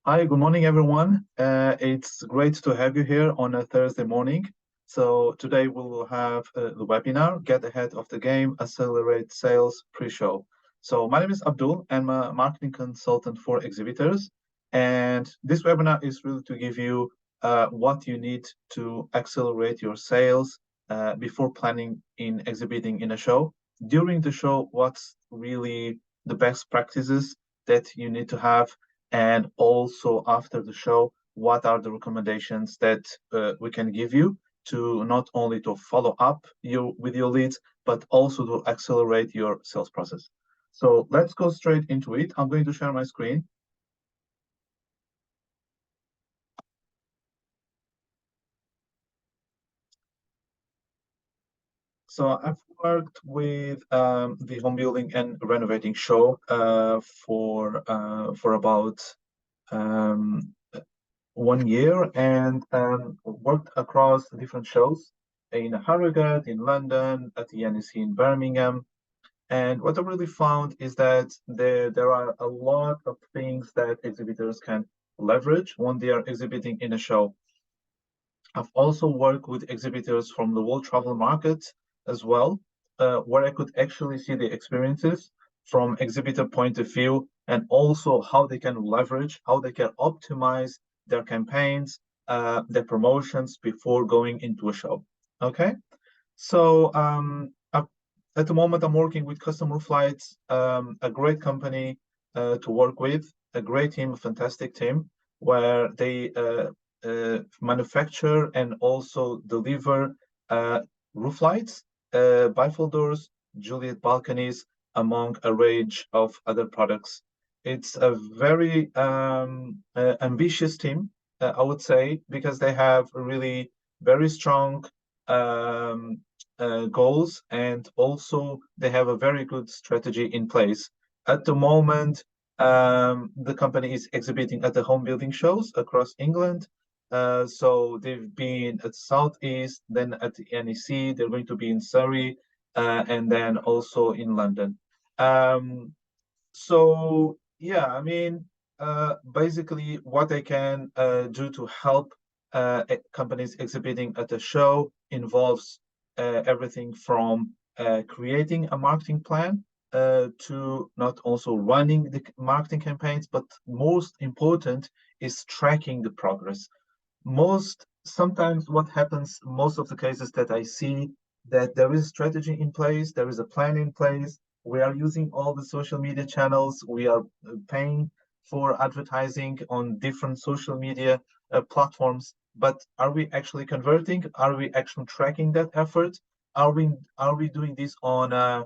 Hi, good morning, everyone. It's great to have you here on a Thursday morning. So today we will have the webinar, Get Ahead of the Game, Accelerate Sales Pre-Show. So my name is Abdul. I'm a marketing consultant for exhibitors. And this webinar is really to give you what you need to accelerate your sales before planning in exhibiting in a show. During the show, what's really the best practices that you need to have, and also after the show, what are the recommendations that we can give you to not only to follow up with your leads, but also to accelerate your sales process. So let's go straight into it. I'm going to share my screen. So I've worked with the home building and renovating show for about um, 1 year, and worked across different shows in Harrogate, in London, at the NEC in Birmingham. And what I really found is that there are a lot of things that exhibitors can leverage when they are exhibiting in a show. I've also worked with exhibitors from the world travel market as well, where I could actually see the experiences from exhibitor point of view, and also how they can leverage, how they can optimize their campaigns, their promotions before going into a show. Okay, so at the moment I'm working with Customer Flights, a great company to work with, a great team, a fantastic team, where they manufacture and also deliver roof lights, bifolders, Juliet balconies, among a range of other products. It's a very ambitious team, I would say, because they have really very strong um, goals, and also they have a very good strategy in place. At the moment, the company is exhibiting at the home building shows across England. So they've been at Southeast, then at the NEC, they're going to be in Surrey, and then also in London. So yeah, I mean, basically what I can do to help companies exhibiting at a show involves everything from creating a marketing plan to not also running the marketing campaigns, but most important is tracking the progress. Sometimes what happens, most of the cases that I see, that there is strategy in place, there is a plan in place, we are using all the social media channels, we are paying for advertising on different social media platforms, but are we actually converting? Are we actually tracking that effort? Are we doing this on a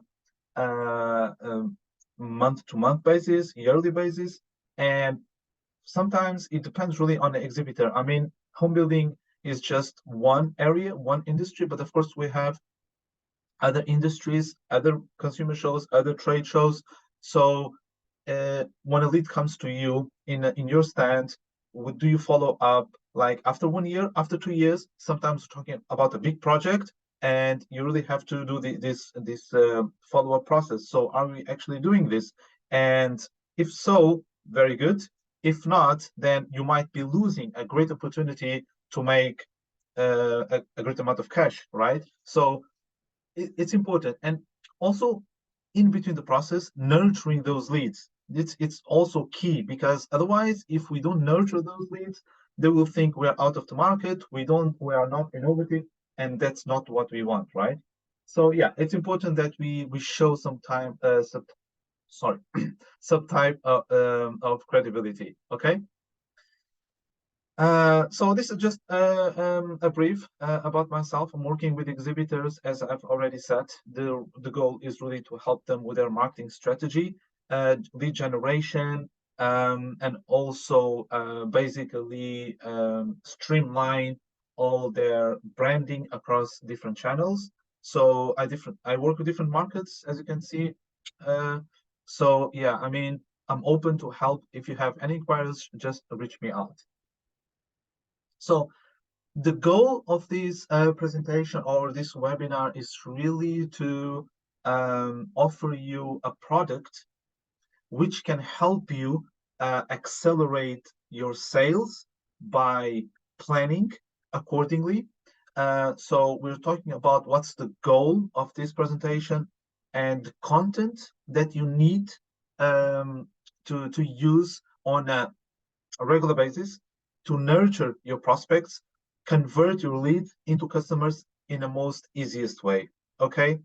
month to month basis, yearly basis? And sometimes it depends really on the exhibitor. I mean, home building is just one area, one industry, but of course we have other industries, other consumer shows, other trade shows. So when a lead comes to you in your stand, do you follow up like after 1 year, after 2 years? Sometimes we're talking about a big project, and you really have to do this follow-up process. So are we actually doing this? And if so, very good. If not, then you might be losing a great opportunity to make a great amount of cash, right? So it's important. And also in between the process, nurturing those leads. It's also key, because otherwise, if we don't nurture those leads, they will think we are out of the market, we are not innovative, and that's not what we want, right? So yeah, it's important that we show some time sorry some type of credibility. Okay. So this is just a brief about myself. I'm working with exhibitors, as I've already said. The goal is really to help them with their marketing strategy, lead generation, and also basically streamline all their branding across different channels. So I work with different markets, as you can see. Uh, so yeah, I mean, I'm open to help. If you have any inquiries, just reach me out. So the goal of this presentation or this webinar is really to offer you a product which can help you accelerate your sales by planning accordingly. So we're talking about what's the goal of this presentation and content that you need to use on a regular basis to nurture your prospects, convert your leads into customers in the most easiest way. Okay.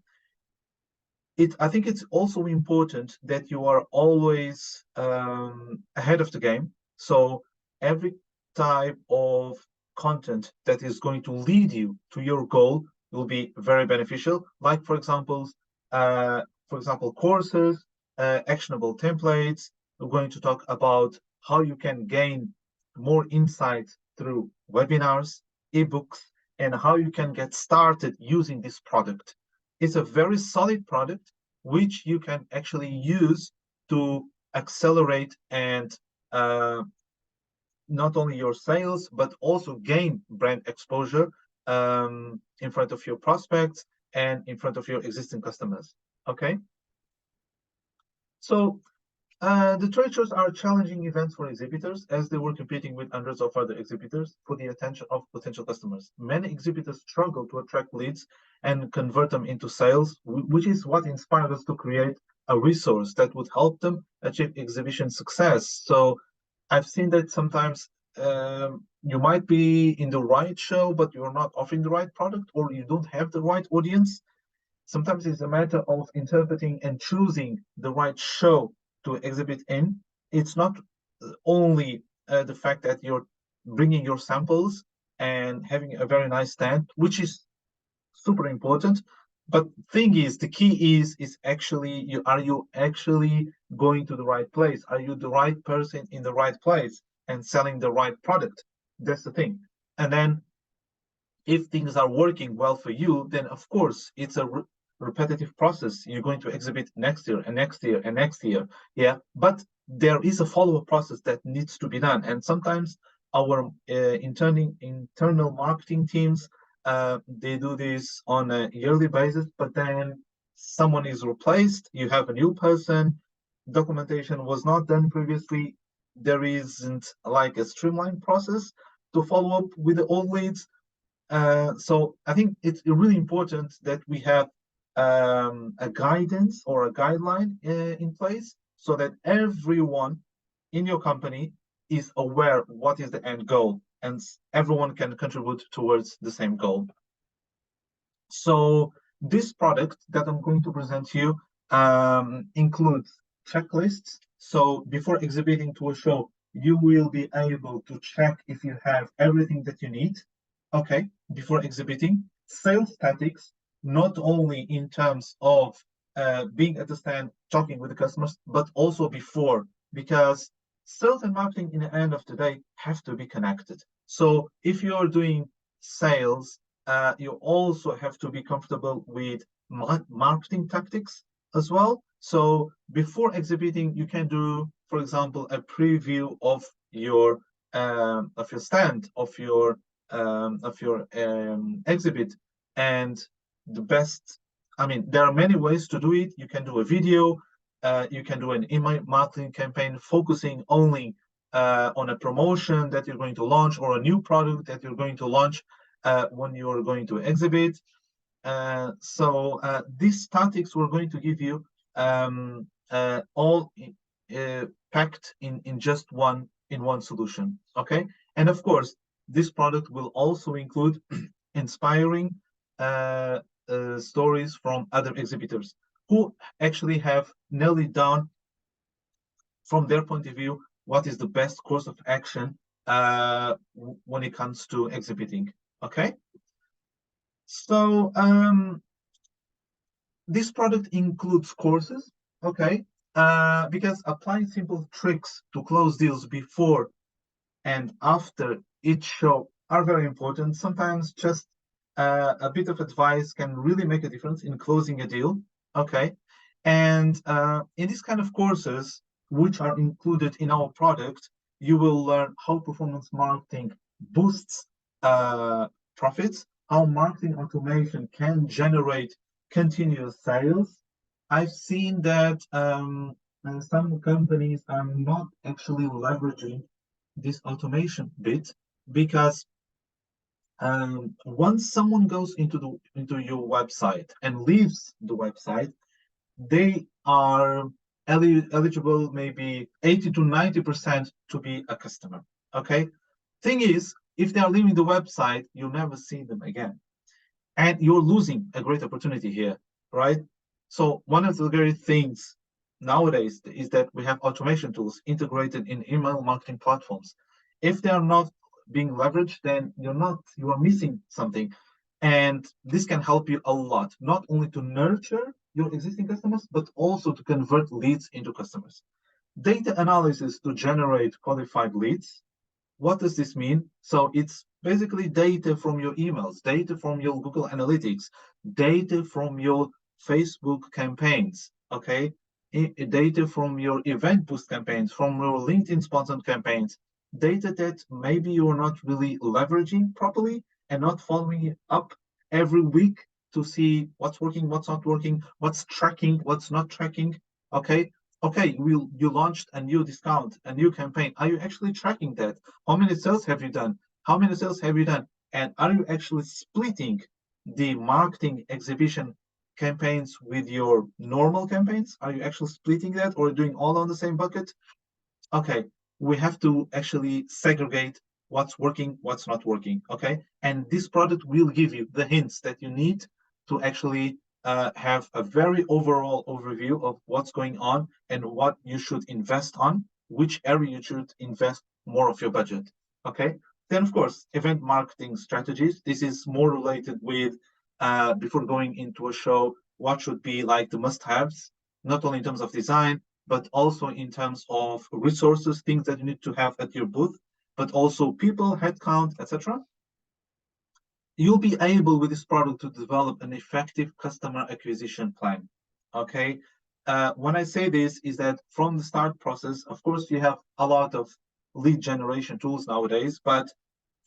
I think it's also important that you are always ahead of the game. So every type of content that is going to lead you to your goal will be very beneficial. Like for example, courses, actionable templates. We're going to talk about how you can gain more insights through webinars, ebooks, and how you can get started using this product. It's a very solid product which you can actually use to accelerate and not only your sales, but also gain brand exposure in front of your prospects and in front of your existing customers. Okay. So the trade shows are challenging events for exhibitors as they were competing with hundreds of other exhibitors for the attention of potential customers. Many exhibitors struggle to attract leads and convert them into sales, which is what inspired us to create a resource that would help them achieve exhibition success. So I've seen that sometimes you might be in the right show, but you're not offering the right product, or you don't have the right audience. Sometimes it's a matter of interpreting and choosing the right show to exhibit in. It's not only the fact that you're bringing your samples and having a very nice stand, which is super important. But the key is actually, are you actually going to the right place? Are you the right person in the right place and selling the right product? That's the thing. And then if things are working well for you, then of course it's a repetitive process. You're going to exhibit next year and next year and next year. Yeah, but there is a follow-up process that needs to be done. And sometimes our internal marketing teams, they do this on a yearly basis, but then someone is replaced, you have a new person, documentation was not done previously, there isn't like a streamlined process to follow up with the old leads. So I think it's really important that we have a guidance or a guideline in place so that everyone in your company is aware what is the end goal and everyone can contribute towards the same goal. So this product that I'm going to present to you includes checklists. So before exhibiting to a show, you will be able to check if you have everything that you need. Okay, before exhibiting. Sales tactics, not only in terms of being at the stand, talking with the customers, but also before, because sales and marketing in the end of the day have to be connected. So if you're doing sales, you also have to be comfortable with marketing tactics as well. So before exhibiting, you can do, for example, a preview of your stand, of your exhibit. And the best, I mean, there are many ways to do it. You can do a video, you can do an email marketing campaign focusing only on a promotion that you're going to launch or a new product that you're going to launch when you're going to exhibit. So these tactics we're going to give you all packed in just one solution. Okay, and of course this product will also include inspiring stories from other exhibitors who actually have nailed it down from their point of view what is the best course of action when it comes to exhibiting. Okay, so this product includes courses. Okay, because applying simple tricks to close deals before and after each show are very important. Sometimes just a bit of advice can really make a difference in closing a deal. Okay, and in these kind of courses, which are included in our product, you will learn how performance marketing boosts profits, how marketing automation can generate continuous sales. I've seen that some companies are not actually leveraging this automation bit because once someone goes into your website and leaves the website, they are eligible maybe 80 to 90% to be a customer. Okay. Thing is, if they are leaving the website, you'll never see them again. And you're losing a great opportunity here, right? So one of the great things nowadays is that we have automation tools integrated in email marketing platforms. If they are not being leveraged, then you are missing something. And this can help you a lot, not only to nurture your existing customers, but also to convert leads into customers. Data analysis to generate qualified leads. What does this mean? So it's basically data from your emails, data from your Google Analytics, data from your Facebook campaigns, okay? Data from your event boost campaigns, from your LinkedIn sponsored campaigns, data that maybe you're not really leveraging properly and not following up every week to see what's working, what's not working, what's tracking, what's not tracking, okay? Okay, you launched a new discount, a new campaign. Are you actually tracking that? How many sales have you done? How many sales have you done? And are you actually splitting the marketing exhibition campaigns with your normal campaigns? Are you actually splitting that or doing all on the same bucket? Okay, we have to actually segregate what's working, what's not working. Okay, and this product will give you the hints that you need to actually have a very overall overview of what's going on and what you should invest on, which area you should invest more of your budget. Okay, then of course, event marketing strategies. This is more related with before going into a show, what should be like the must-haves, not only in terms of design, but also in terms of resources, things that you need to have at your booth, but also people, headcount, etc. You'll be able with this product to develop an effective customer acquisition plan. Okay. When I say this is that from the start process, of course, you have a lot of lead generation tools nowadays, but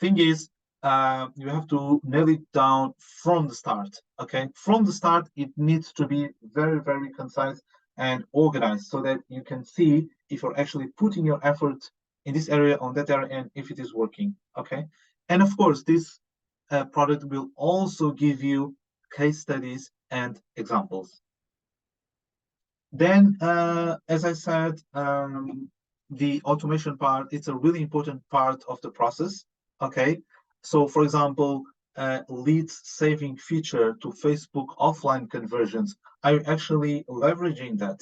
thing is, you have to nail it down from the start. Okay. From the start, it needs to be very, very concise and organized so that you can see if you're actually putting your effort in this area, on that area, and if it is working. Okay. And of course, this product will also give you case studies and examples. Then, as I said, the automation part, it's a really important part of the process. Okay. So for example, leads saving feature to Facebook offline conversions. Are you actually leveraging that?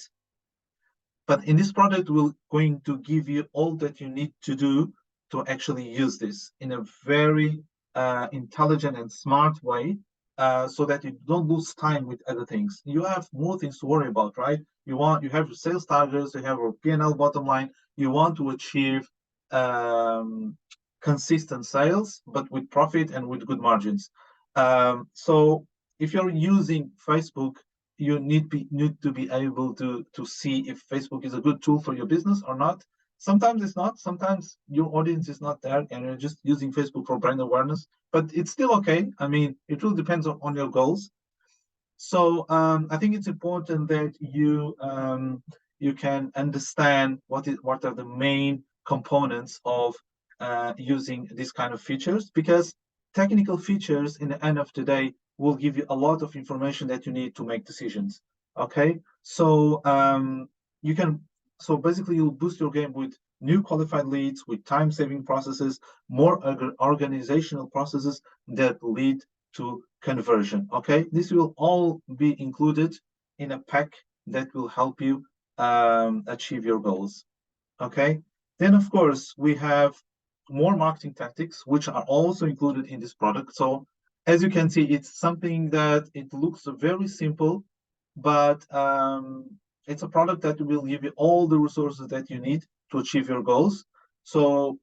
But in this product, we're going to give you all that you need to do to actually use this in a very intelligent and smart way, so that you don't lose time with other things. You have more things to worry about, right? You have your sales targets, you have your P&L bottom line. You want to achieve consistent sales, but with profit and with good margins. So if you're using Facebook, you need to be able to see if Facebook is a good tool for your business or not. Sometimes it's not. Sometimes your audience is not there, and you're just using Facebook for brand awareness. But it's still okay. I mean, it really depends on your goals. So I think it's important that you can understand what are the main components of using these kind of features, because technical features in the end of the day will give you a lot of information that you need to make decisions. Okay, so you can so basically you'll boost your game with new qualified leads, with time-saving processes, more organizational processes that lead to conversion. Okay, this will all be included in a pack that will help you achieve your goals. Okay, then of course we have more marketing tactics which are also included in this product. So as you can see, it's something that it looks very simple, but it's a product that will give you all the resources that you need to achieve your goals. So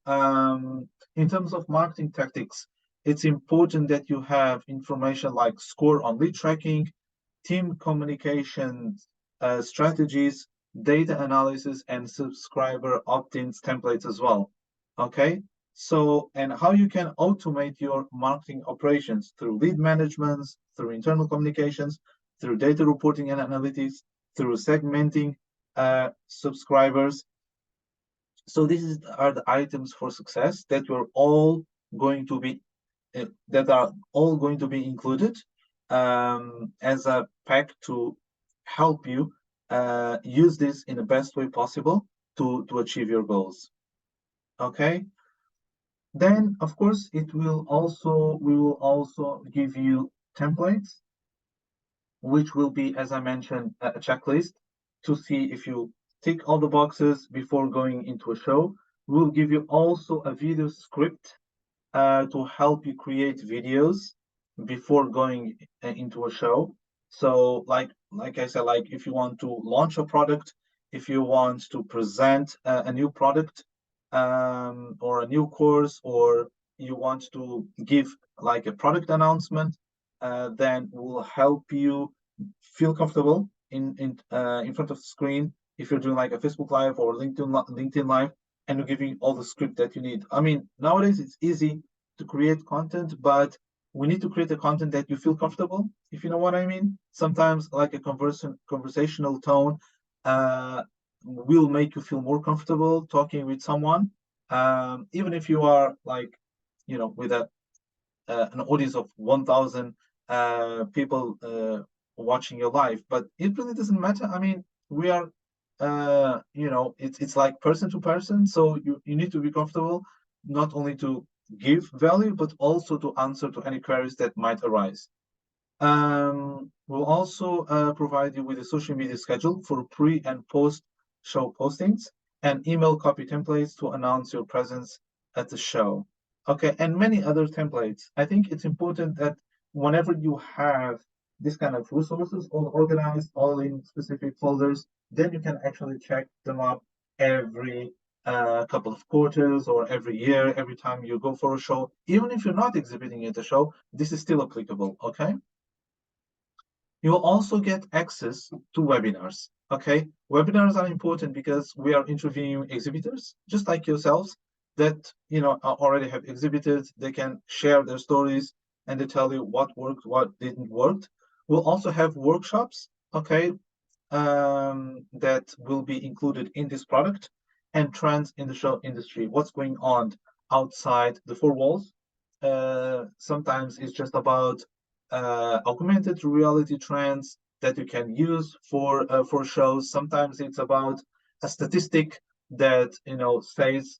in terms of marketing tactics, it's important that you have information like score on lead tracking, team communication strategies, data analysis, and subscriber opt-ins templates as well. Okay, so and how you can automate your marketing operations through lead management, through internal communications, through data reporting and analytics, through segmenting subscribers. So these are the items for success that you're all going to be that are all going to be included as a pack to help you use this in the best way possible to achieve your goals. Okay. Then, of course, we will also give you templates, which will be, as I mentioned, a checklist to see if you tick all the boxes before going into a show. We'll give you also a video script to help you create videos before going into a show. So, like I said, like if you want to launch a product, if you want to present a new product or a new course, or you want to give like a product announcement, then we'll help you feel comfortable in front of the screen. If you're doing like a Facebook Live or LinkedIn Live, and we're giving all the script that you need. I mean, nowadays it's easy to create content, but we need to create a content that you feel comfortable, if you know what I mean. Sometimes like a conversational tone will make you feel more comfortable talking with someone, even if you are like, you know, with an audience of 1,000 people watching your live, but it really doesn't matter. I mean, we are, you know, it's like person to person, so you need to be comfortable not only to give value, but also to answer to any queries that might arise. We'll also provide you with a social media schedule for pre and post show postings and email copy templates to announce your presence at the show. Okay, and many other templates. I think it's important that whenever you have this kind of resources all organized, all in specific folders, then you can actually check them up every couple of quarters or every year, every time you go for a show. Even if you're not exhibiting at the show, this is still applicable, okay? You'll also get access to webinars. Okay, webinars are important because we are interviewing exhibitors, just like yourselves, that already have exhibited. They can share their stories and they tell you what worked, what didn't work. We'll also have workshops, okay, that will be included in this product, and trends in the show industry. What's going on outside the four walls? Sometimes it's just about augmented reality trends that you can use for shows. Sometimes it's about a statistic that says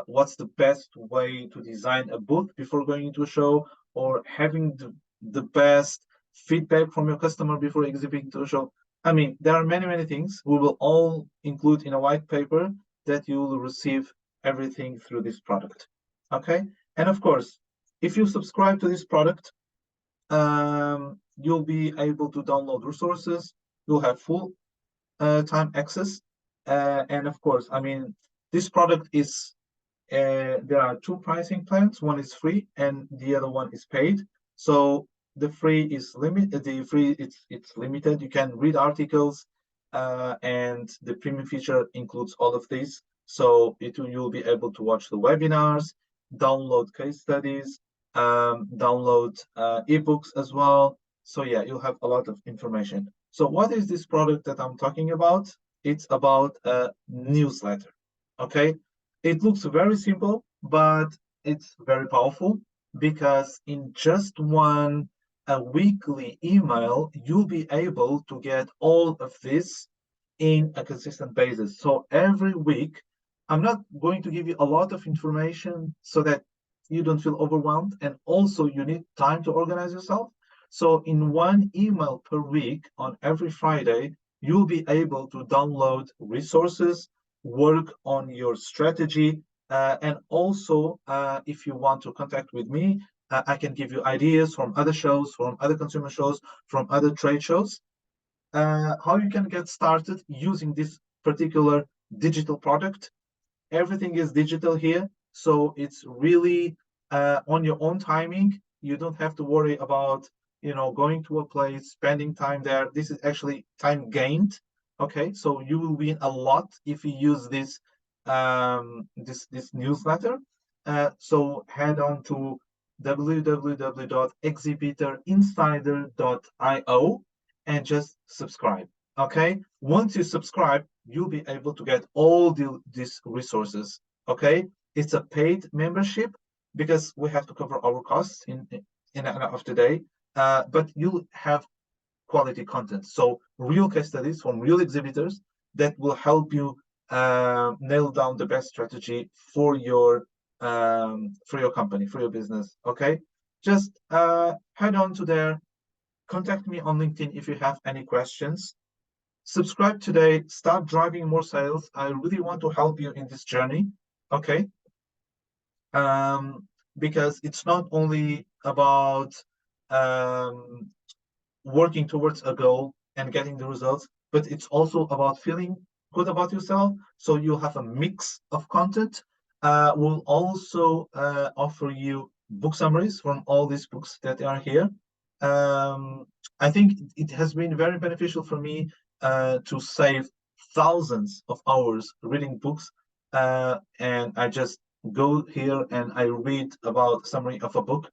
what's the best way to design a booth before going into a show, or having the best feedback from your customer before exhibiting to a show. I mean, there are many things we will all include in a white paper that you will receive everything through this product. Okay, and of course, if you subscribe to this product, you'll be able to download resources. You'll have full time access, and of course, I mean, this product is there are two pricing plans. One is free and the other one is paid. So the free is limited. The free it's limited. You can read articles, and the premium feature includes all of these. So you'll be able to watch the webinars, download case studies, download ebooks as well. So yeah, you'll have a lot of information. So what is this product that I'm talking about? It's about a newsletter. Okay, it looks very simple, but it's very powerful, because in just one a weekly email, you'll be able to get all of this in a consistent basis. So every week, I'm not going to give you a lot of information so that you don't feel overwhelmed, and also you need time to organize yourself. So in one email per week on every Friday, you'll be able to download resources, work on your strategy, and also if you want to contact with me, I can give you ideas from other shows, from other consumer shows, from other trade shows, how you can get started using this particular digital product. Everything is digital here, so it's really on your own timing. You don't have to worry about going to a place, spending time there. This is actually time gained. Okay, so you will win a lot if you use this this newsletter. So head on to www.exhibitorinsider.io and just subscribe. Okay, once you subscribe, you'll be able to get all these resources. Okay, it's a paid membership because we have to cover our costs in and of the day. But you have quality content. So real case studies from real exhibitors that will help you nail down the best strategy for your company, for your business. Okay, just head on to there. Contact me on LinkedIn if you have any questions. Subscribe today. Start driving more sales. I really want to help you in this journey. Okay, because it's not only about um, working towards a goal and getting the results, but it's also about feeling good about yourself. So you'll have a mix of content. We'll also offer you book summaries from all these books that are here. I think it has been very beneficial for me to save thousands of hours reading books. And I just go here and I read about summary of a book.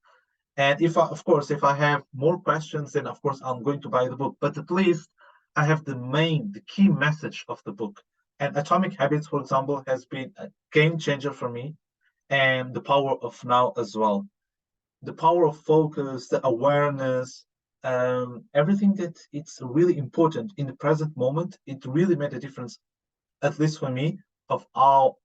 And of course, if I have more questions, then of course I'm going to buy the book. But at least I have the key message of the book. And Atomic Habits, for example, has been a game changer for me, and The Power of Now as well. The power of focus, the awareness, everything that it's really important in the present moment. It really made a difference, at least for me, of how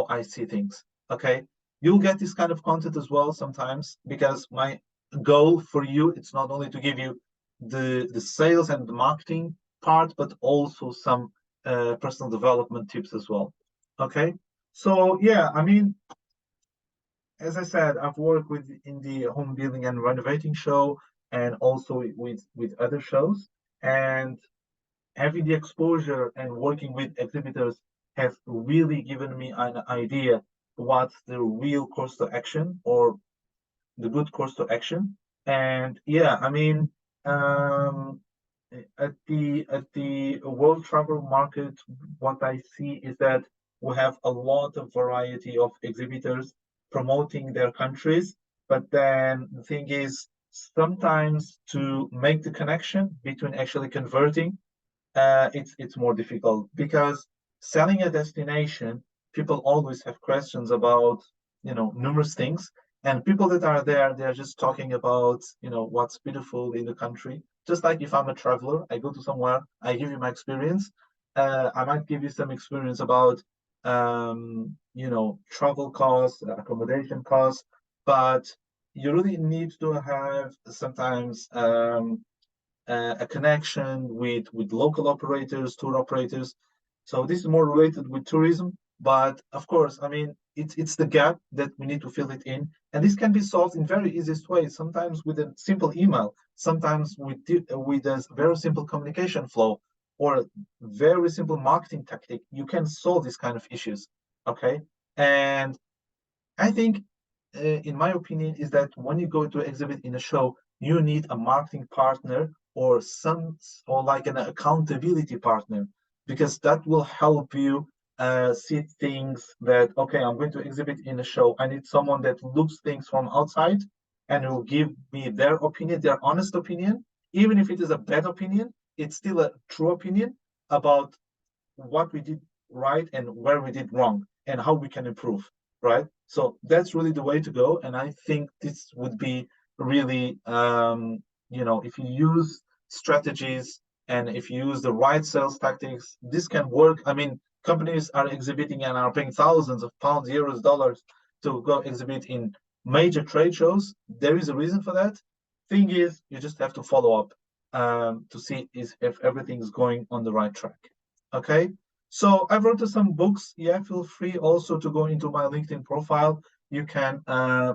I see things. Okay, you'll get this kind of content as well sometimes, because my goal for you, it's not only to give you the sales and the marketing part, but also some personal development tips as well. Okay, so yeah, I mean, as I said, I've worked with in the home building and renovating show, and also with other shows, and having the exposure and working with exhibitors has really given me an idea what's the real course to action, or the good course to action. And yeah, I mean, um, at the world travel market, what I see is that we have a lot of variety of exhibitors promoting their countries, but then the thing is, sometimes to make the connection between actually converting, it's more difficult, because selling a destination, people always have questions about, numerous things, and people that are there, they're just talking about, what's beautiful in the country. Just like if I'm a traveler, I go to somewhere, I give you my experience. I might give you some experience about, travel costs, accommodation costs, but you really need to have sometimes a connection with local operators, tour operators. So this is more related with tourism, but of course, I mean, it's the gap that we need to fill it in, and this can be solved in very easiest ways. Sometimes with a simple email, sometimes with a very simple communication flow, or a very simple marketing tactic. You can solve these kind of issues. Okay, and I think, in my opinion, is that when you go to exhibit in a show, you need a marketing partner, or like an accountability partner, because that will help you see things that, okay, I'm going to exhibit in a show. I need someone that looks things from outside and will give me their opinion, their honest opinion. Even if it is a bad opinion, it's still a true opinion about what we did right and where we did wrong and how we can improve, right? So that's really the way to go. And I think this would be really, if you use strategies and if you use the right sales tactics, this can work. I mean, companies are exhibiting and are paying thousands of pounds, euros, dollars to go exhibit in major trade shows. There is a reason for that. Thing is, you just have to follow up to see if everything's going on the right track. Okay, so I wrote some books. Yeah, feel free also to go into my LinkedIn profile. You can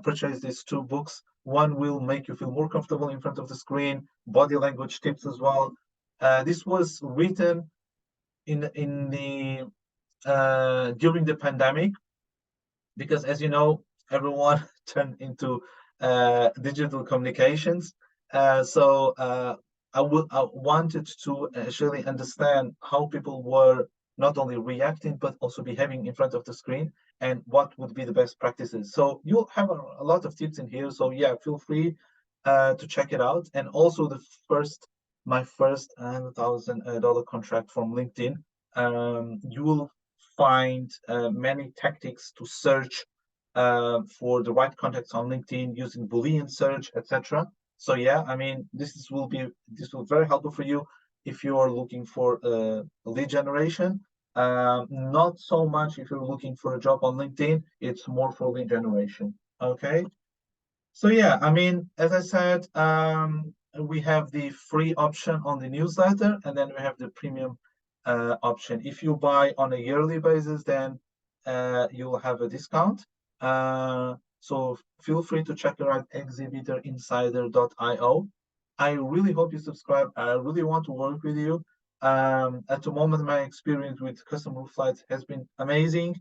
purchase these two books. One will make you feel more comfortable in front of the screen, body language tips as well. This was written in the during the pandemic, because, as you know, everyone turned into digital communications. I wanted to actually understand how people were not only reacting but also behaving in front of the screen, and what would be the best practices. So you'll have a lot of tips in here. So yeah, feel free to check it out. And also my first $1,000 contract from LinkedIn you will find many tactics to search for the right contacts on LinkedIn using Boolean search, etc. So yeah, I mean, this will be very helpful for you if you are looking for lead generation. Not so much if you're looking for a job on LinkedIn. It's more for lead generation. Okay. So yeah, I mean, as I said, we have the free option on the newsletter, and then we have the premium option. If you buy on a yearly basis, then you'll have a discount. So feel free to check it out, exhibitorinsider.io. I really hope you subscribe. I really want to work with you. At the moment, my experience with customer flights has been amazing.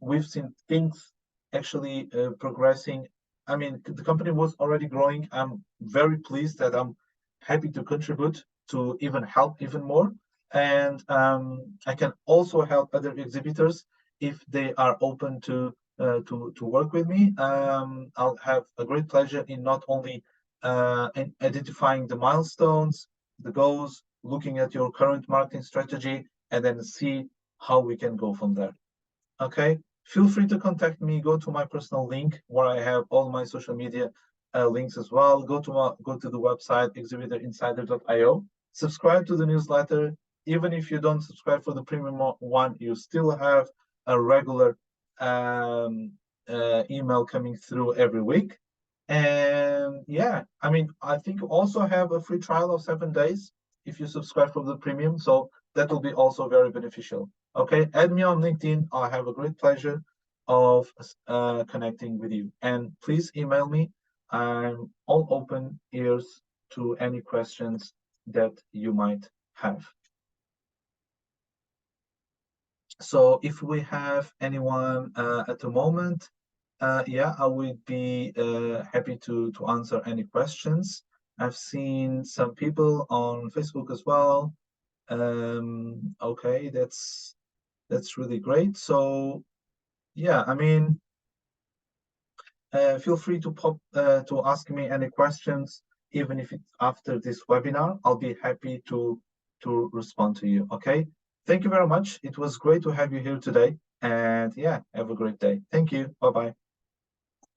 We've seen things actually progressing. I mean, the company was already growing. I'm very pleased that I'm happy to contribute to even help even more. And I can also help other exhibitors if they are open to work with me. I'll have a great pleasure in not only in identifying the milestones, the goals, looking at your current marketing strategy, and then see how we can go from there. Okay, feel free to contact me. Go to my personal link where I have all my social media links as well. Go to the website exhibitorinsider.io. Subscribe to the newsletter. Even if you don't subscribe for the premium one, you still have a regular email coming through every week. And yeah, I mean, I think you also have a free trial of 7 days if you subscribe for the premium. So that will be also very beneficial. Okay, add me on LinkedIn. I'll have a great pleasure of connecting with you. And please email me. I'm all open ears to any questions that you might have. So if we have anyone at the moment, yeah, I would be happy to answer any questions. I've seen some people on Facebook as well. Okay, that's really great. So yeah, I mean, feel free to ask me any questions, even if it's after this webinar. I'll be happy to respond to you. Okay. Thank you very much. It was great to have you here today. And yeah, have a great day. Thank you. Bye bye.